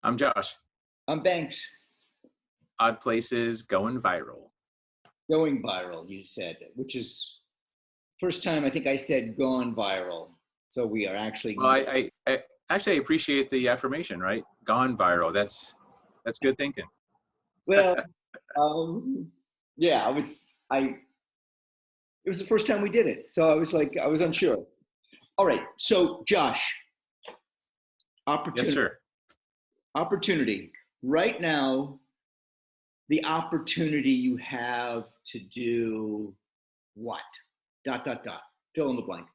I'm Josh. I'm Banks. Odd places going viral. Going viral, you said, which is first time I think I said gone viral. So we are Well, actually, I actually appreciate the affirmation, right? Gone viral. That's good thinking. well, um, yeah, it was the first time we did it. So I was unsure. All right. So Josh, Yes, opportunity, sir. opportunity. Right now, the opportunity you have to do what? Dot, dot, dot. Fill in the blank.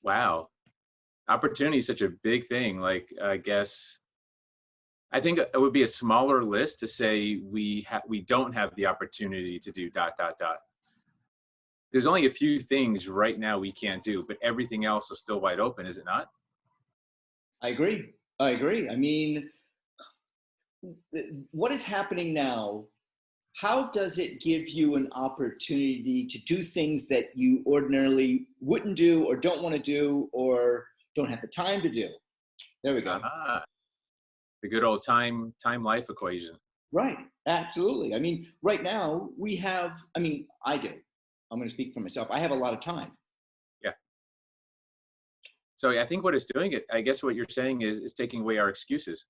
Wow. Opportunity is such a big thing. I guess I think it would be a smaller list to say we don't have the opportunity to do dot dot dot. There's only a few things right now we can't do, but everything else is still wide open, is it not? I agree. I agree. I mean, what is happening now, how does it give you an opportunity to do things that you ordinarily wouldn't do or don't want to do or don't have the time to do? There we go. Ah, the good old time life equation. Right. Absolutely. I mean, right now we have, I mean, I do. I'm going to speak for myself. I have a lot of time. Yeah. So I think what it's doing, I guess what you're saying is taking away our excuses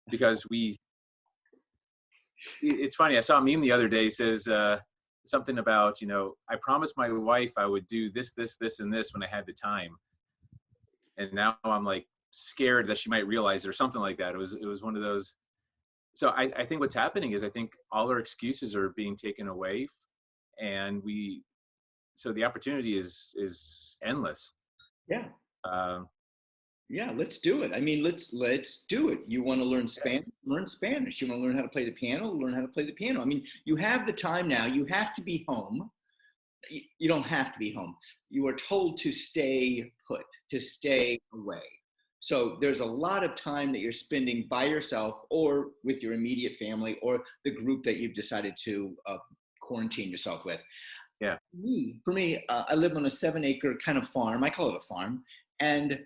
because it's funny. I saw a meme the other day says something about, I promised my wife I would do this, this, this, and this when I had the time. And now I'm like scared that she might realize it or something like that. It was one of those. So I think what's happening is I think all our excuses are being taken away and so the opportunity is endless. Yeah. Um, Yeah, let's do it. I mean, let's do it. You want to learn Spanish? yes. Learn Spanish. You want to learn how to play the piano? Learn how to play the piano. I mean, you have the time now. You have to be home. You don't have to be home. You are told to stay put, to stay away. So there's a lot of time that you're spending by yourself or with your immediate family or the group that you've decided to quarantine yourself with. Yeah. For me, I live on a 7 acre kind of farm. I call it a farm. And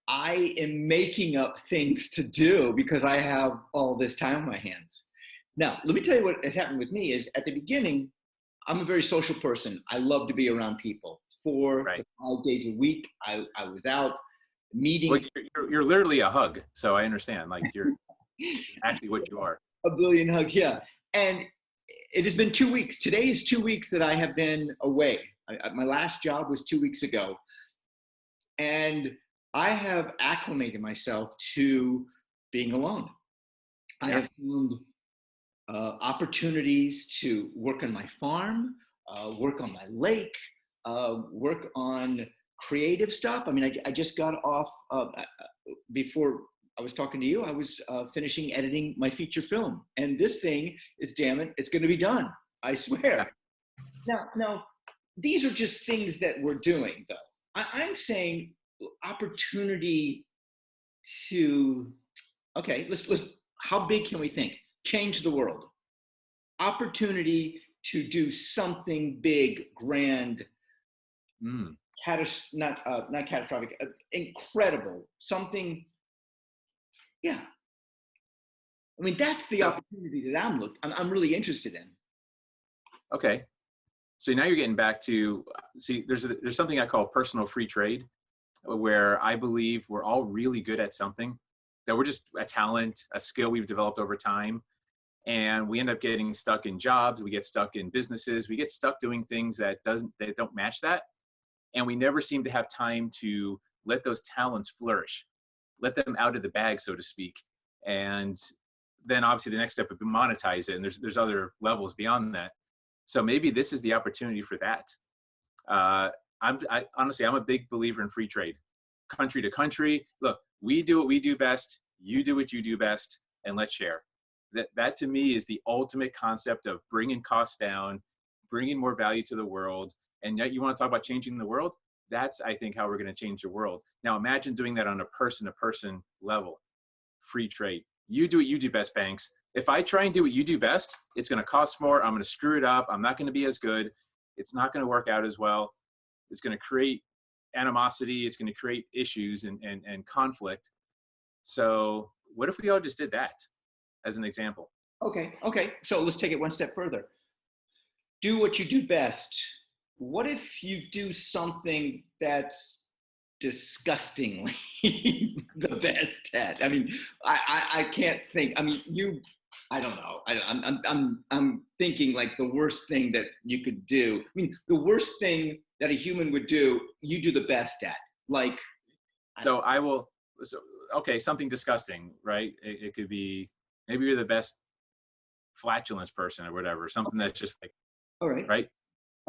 I am making up things to do because I have all this time on my hands. Now, let me tell you what has happened with me is at the beginning, I'm a very social person. I love to be around people. Four Right. to 5 days a week, I was out Well, meeting you're literally a hug. So I understand. Like it's actually what you are. a billion hugs. Yeah. And it has been 2 weeks. Today is 2 weeks that I have been away. My last job was 2 weeks ago. And I have acclimated myself to being alone. I Yeah. have found opportunities to work on my farm, work on my lake, work on creative stuff. I mean, I just got off before I was talking to you. I was finishing editing my feature film, and this thing is, damn it, it's going to be done. I Yeah. swear. Now, these are just things that we're doing, though. I'm saying opportunity to okay. Let's. How big can we think? Change the world. Opportunity to do something big, grand, Mm. not catastrophic, incredible, something. Yeah, I mean that's the So, opportunity that I'm really interested in. okay. So now you're getting back to see. There's something I call personal free trade, where I believe we're all really good at something that we're just a talent, a skill we've developed over time. And we end up getting stuck in jobs. We get stuck in businesses. We get stuck doing things that don't match that. And we never seem to have time to let those talents flourish, let them out of the bag, so to speak. And then obviously the next step would be monetize it. And there's other levels beyond that. So maybe this is the opportunity for that. Uh, honestly, I'm a big believer in free trade, country to country. Look, we do what we do best. You do what you do best, and let's share. That to me is the ultimate concept of bringing costs down, bringing more value to the world. And yet, you want to talk about changing the world? That's, I think, how we're going to change the world. Now, imagine doing that on a person-to-person level. Free trade. You do what you do best, Banks. If I try and do what you do best, it's going to cost more. I'm going to screw it up. I'm not going to be as good. It's not going to work out as well. It's going to create animosity. It's going to create issues and conflict. So what if we all just did that as an example? Okay. Okay. So let's take it one step further. Do what you do best. What if you do something that's disgustingly the best at? I mean, I can't think. I mean, I don't know. I'm thinking like the worst thing that you could do. I mean, the worst thing that a human would do, you do the best at. Like, So I will. So, okay, something disgusting, right? It could be, maybe you're the best flatulence person or whatever. Something that's just like, all right. right?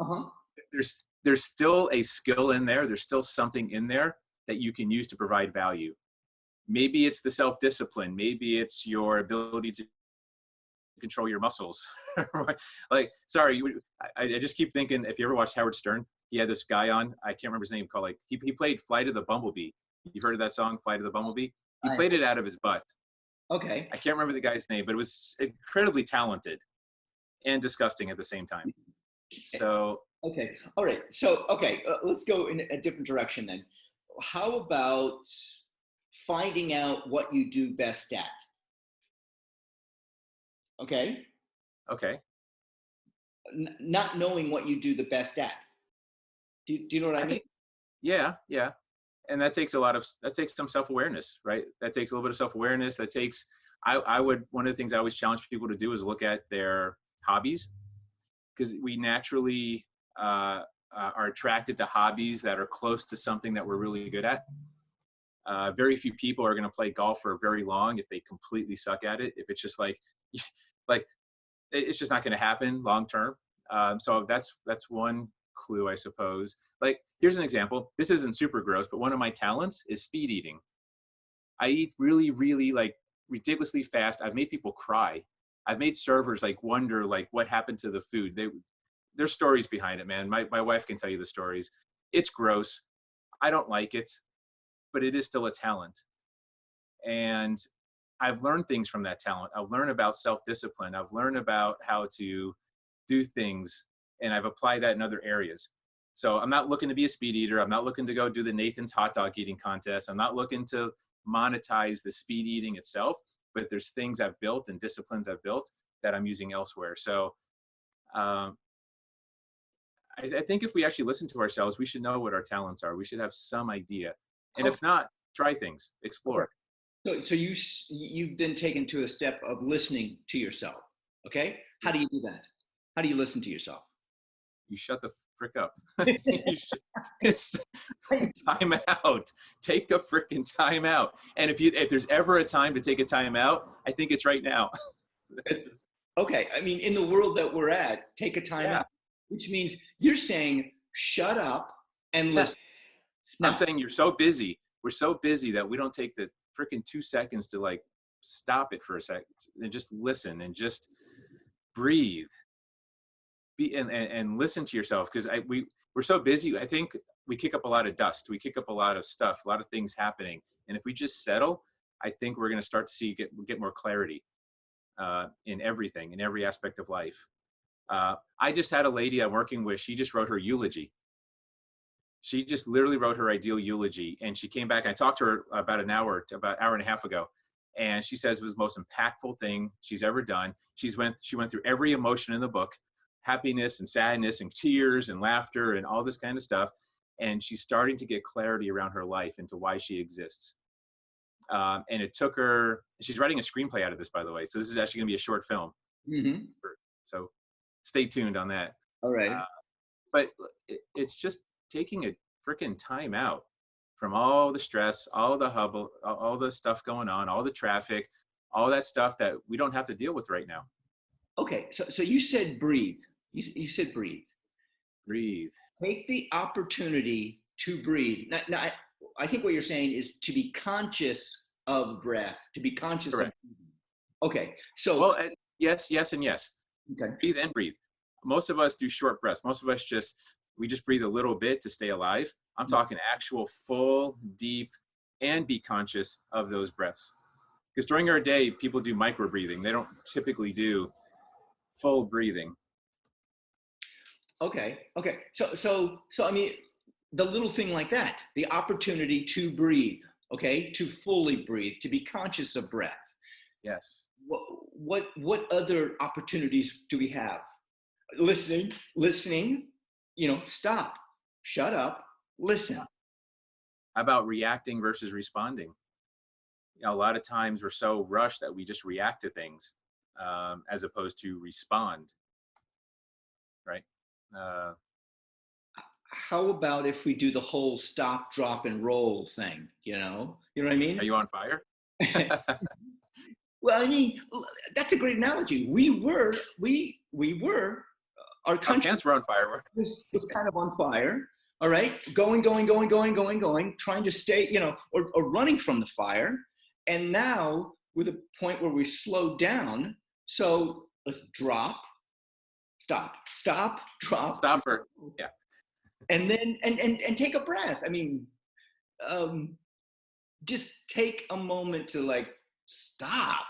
Uh-huh. There's still a skill in there. There's still something in there that you can use to provide value. Maybe it's the self-discipline. Maybe it's your ability to control your muscles. Like, sorry, I just keep thinking, if you ever watched Howard Stern, he had this guy on, I can't remember his name, called, like, he played Flight of the Bumblebee. You've heard of that song, Flight of the Bumblebee? He played it out of his butt. Okay. I can't remember the guy's name, but it was incredibly talented and disgusting at the same time. So Okay. All right. So, okay, let's go in a different direction then. How about finding out what you do best at? Okay. okay, Not knowing what you do the best at. Do you know what I I mean? think, yeah, and that takes some self-awareness, right? That takes a little bit of self-awareness. That takes, I would, one of the things I always challenge people to do is look at their hobbies, because we naturally are attracted to hobbies that are close to something that we're really good at. Very few people are going to play golf for very long if they completely suck at it. If it's just like, like it's just not going to happen long term. So that's one clue, I suppose. Like, here's an example. This isn't super gross, but one of my talents is speed eating. I eat really, really, like, ridiculously fast. I've made people cry. I've made servers like wonder like what happened to the food. There's stories behind it, man. My wife can tell you the stories. It's gross. I don't like it, but it is still a talent. And I've learned things from that talent. I've learned about self-discipline. I've learned about how to do things, and I've applied that in other areas. So I'm not looking to be a speed eater. I'm not looking to go do the Nathan's hot dog eating contest. I'm not looking to monetize the speed eating itself, but there's things I've built and disciplines I've built that I'm using elsewhere. So um, I think if we actually listen to ourselves, we should know what our talents are. We should have some idea. And if not, try things, explore. So you've then taken to a step of listening to yourself. Okay. How do you do that? How do you listen to yourself? You shut the frick up. It's time out. Take a freaking time out. And if there's ever a time to take a time out, I think it's right now. Okay. I mean, in the world that we're at, take a time out, which means you're saying shut up and listen. Now, I'm saying you're so busy. We're so busy that we don't take the freaking 2 seconds to like stop it for a second and just listen and just breathe. And listen to yourself, because we're so busy. I think we kick up a lot of dust. We kick up a lot of stuff, a lot of things happening. And if we just settle, I think we're going to start to see get more clarity in everything, in every aspect of life. I just had a lady I'm working with. She just wrote her eulogy. She just literally wrote her ideal eulogy, and she came back. I talked to her about an hour and a half ago, and she says it was the most impactful thing she's ever done. She went through every emotion in the book, happiness and sadness and tears and laughter and all this kind of stuff. And she's starting to get clarity around her life into why she exists. And it took her, she's writing a screenplay out of this, by the way. So this is actually going to be a short film. Mm-hmm. So stay tuned on that. All right. But it's just taking a freaking time out from all the stress, all the hubble, all the stuff going on, all the traffic, all that stuff that we don't have to deal with right now. Okay. So you said breathe. You said breathe. Breathe. Take the opportunity to breathe. Now, I think what you're saying is to be conscious of breath, to be conscious Correct. of. Okay. So. Well, yes, and yes. Okay. Breathe and breathe. Most of us do short breaths. Most of us we just breathe a little bit to stay alive. I'm talking actual full, deep, and be conscious of those breaths. Because during our day, people do micro breathing. They don't typically do full breathing. Okay. So I mean, the little thing like that, the opportunity to breathe, okay, to fully breathe, to be conscious of breath. Yes. What other opportunities do we have? Listening, stop, shut up, listen. How about reacting versus responding? A lot of times we're so rushed that we just react to things, as opposed to respond, right? How about if we do the whole stop, drop, and roll thing? You know what I mean? Are you on fire? Well, I mean, that's a great analogy. Our Our country pants were on fire. was kind of on fire. All right, going, trying to stay, or running from the fire. And now we're the point where we slowed down. So let's drop, stop, drop, Stop for, yeah. and then and take a breath. I mean, just take a moment to like stop.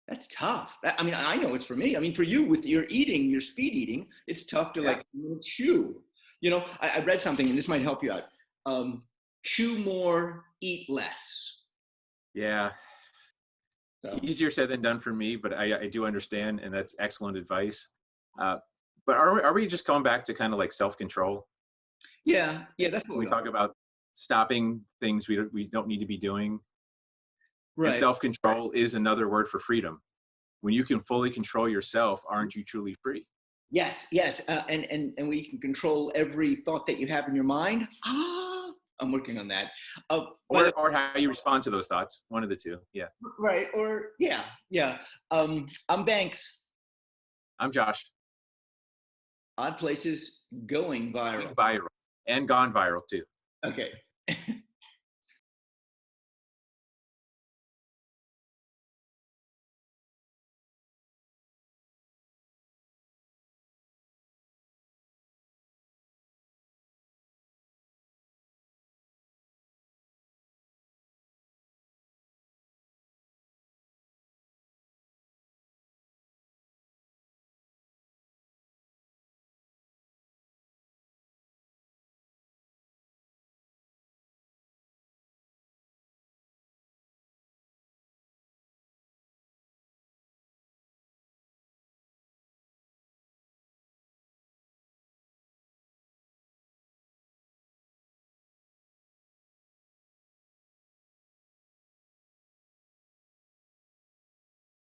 That's tough. I mean, I know it's for me. I mean, for you with your eating, your speed eating, it's tough to like chew. I read something, and this might help you out. Chew more, eat less. Yeah. So. Easier said than done for me, but I do understand, and that's excellent advice. But are we just going back to kind of like self-control? Yeah, that's what we talk about stopping things we don't need to be doing. Right. And self-control is another word for freedom. When you can fully control yourself, aren't you truly free? Yes. And we can control every thought that you have in your mind. I'm working on that. Or how you respond to those thoughts. One of the two. Yeah. Right. Or yeah. I'm Banks. I'm Josh. Odd Places going viral. Viral. And gone viral too. Okay.